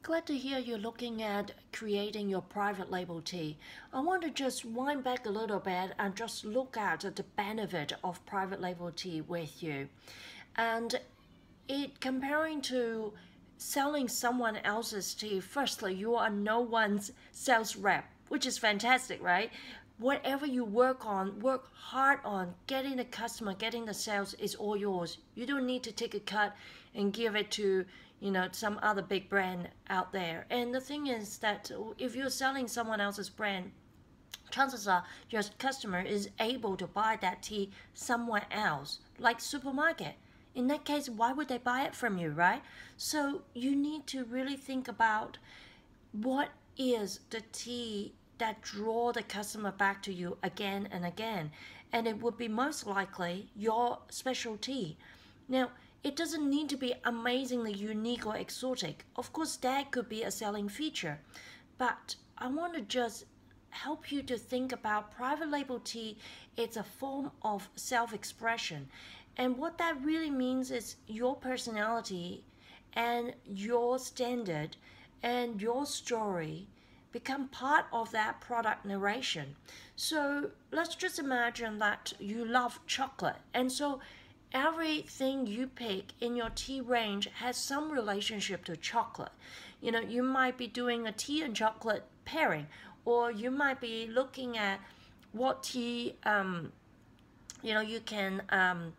Glad to hear you're looking at creating your private label tea. I want to just wind back a little bit and just look at the benefit of private label tea with you. And it comparing to selling someone else's tea, firstly, you are no one's sales rep, which is fantastic, right? Whatever you work hard on, getting the customer, getting the sales is all yours. You don't need to take a cut and give it to some other big brand out there. And the thing is that if you're selling someone else's brand, chances are your customer is able to buy that tea somewhere else, like supermarket. In that case, why would they buy it from you, right? So you need to really think about what is the tea that draw the customer back to you again and again. And it would be most likely your specialty. Now, it doesn't need to be amazingly unique or exotic. Of course, that could be a selling feature. But I want to just help you to think about private label tea. It's a form of self-expression. And what that really means is your personality and your standard and your story become part of that product narration. So let's just imagine that you love chocolate. And so everything you pick in your tea range has some relationship to chocolate. You might be doing a tea and chocolate pairing, or you might be looking at what tea, you can, add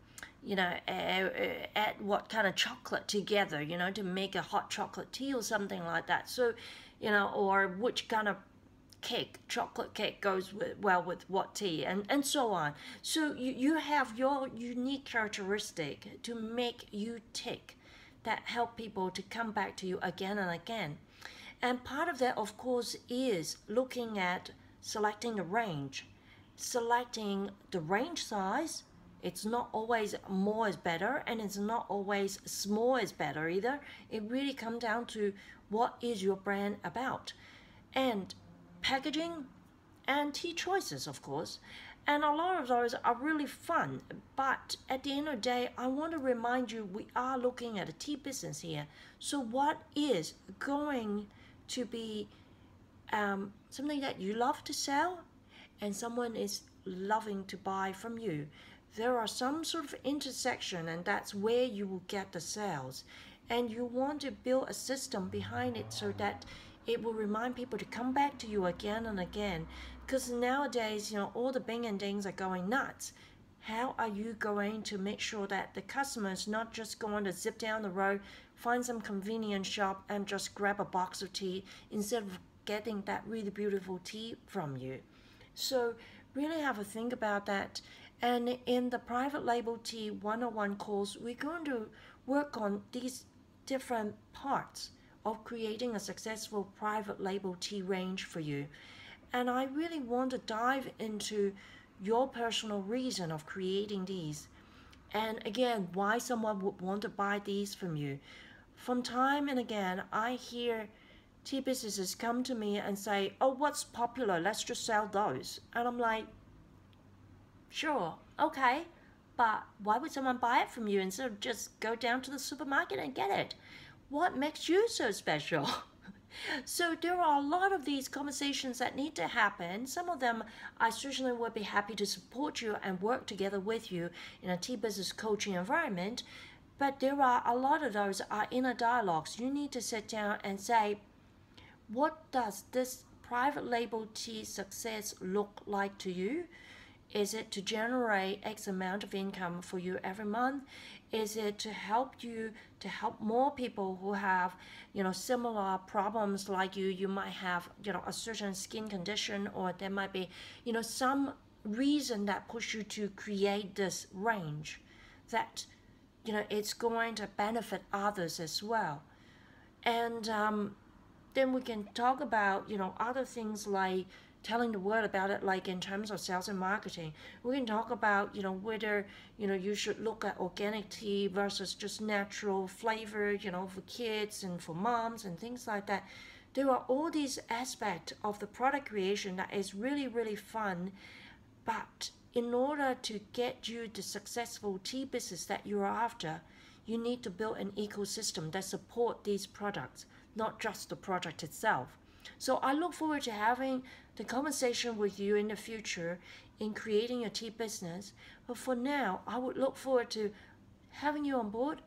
what kind of chocolate together, to make a hot chocolate tea or something like that. So, or which kind of chocolate cake goes well with what tea, and so on. So you have your unique characteristic to make you tick, that help people to come back to you again and again. And part of that, of course, is looking at selecting the range. Selecting the range size, it's not always more is better, and it's not always small is better either. It really comes down to what is your brand about. And packaging and tea choices, of course. And a lot of those are really fun. But at the end of the day, I want to remind you, we are looking at a tea business here. So what is going to be something that you love to sell and someone is loving to buy from you? There are some sort of intersection, and that's where you will get the sales. And you want to build a system behind it so that it will remind people to come back to you again and again. Because nowadays, all the bing and dings are going nuts. How are you going to make sure that the customer is not just going to zip down the road, find some convenience shop and just grab a box of tea instead of getting that really beautiful tea from you? So really have a think about that. And in the private label tea 101 course, we're going to work on these different parts of creating a successful private label tea range for you. And I really want to dive into your personal reason of creating these. And again, why someone would want to buy these from you. From time and again, I hear tea businesses come to me and say, oh, what's popular? Let's just sell those. And I'm like, sure, okay, but why would someone buy it from you instead of just go down to the supermarket and get it? What makes you so special? So there are a lot of these conversations that need to happen. Some of them I certainly would be happy to support you and work together with you in a tea business coaching environment. But there are a lot of those are inner dialogues. You need to sit down and say, what does this private label tea success look like to you? Is it to generate X amount of income for you every month? Is it to help you to help more people who have, similar problems like you? You might have, a certain skin condition, or there might be, some reason that push you to create this range that, it's going to benefit others as well. And then we can talk about, other things like telling the world about it, like in terms of sales and marketing. We can talk about, whether, you should look at organic tea versus just natural flavor, for kids and for moms and things like that. There are all these aspects of the product creation that is really, really fun. But in order to get you the successful tea business that you're after, you need to build an ecosystem that support these products. not just the product itself. So I look forward to having the conversation with you in the future in creating a tea business. But for now, I would look forward to having you on board,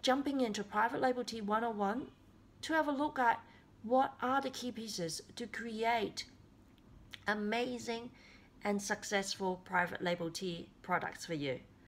jumping into Private Label Tea 101 to have a look at what are the key pieces to create amazing and successful private label tea products for you.